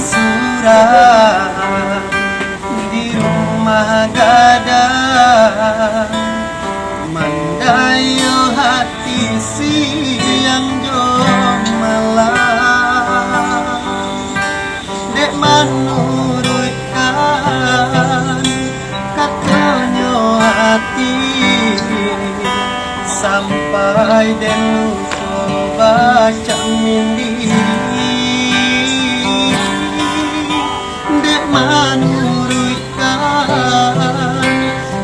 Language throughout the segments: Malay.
surat di rumah gadang, mendayu hati siang jom malam. Dek menurutkan katanya hati, sampai den lupa baca mindi. Dek menurutkan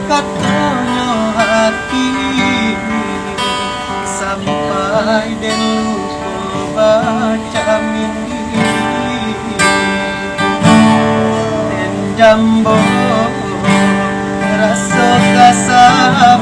katanya hati, sampai den lupa baca mindi. Den jambo rasa kasam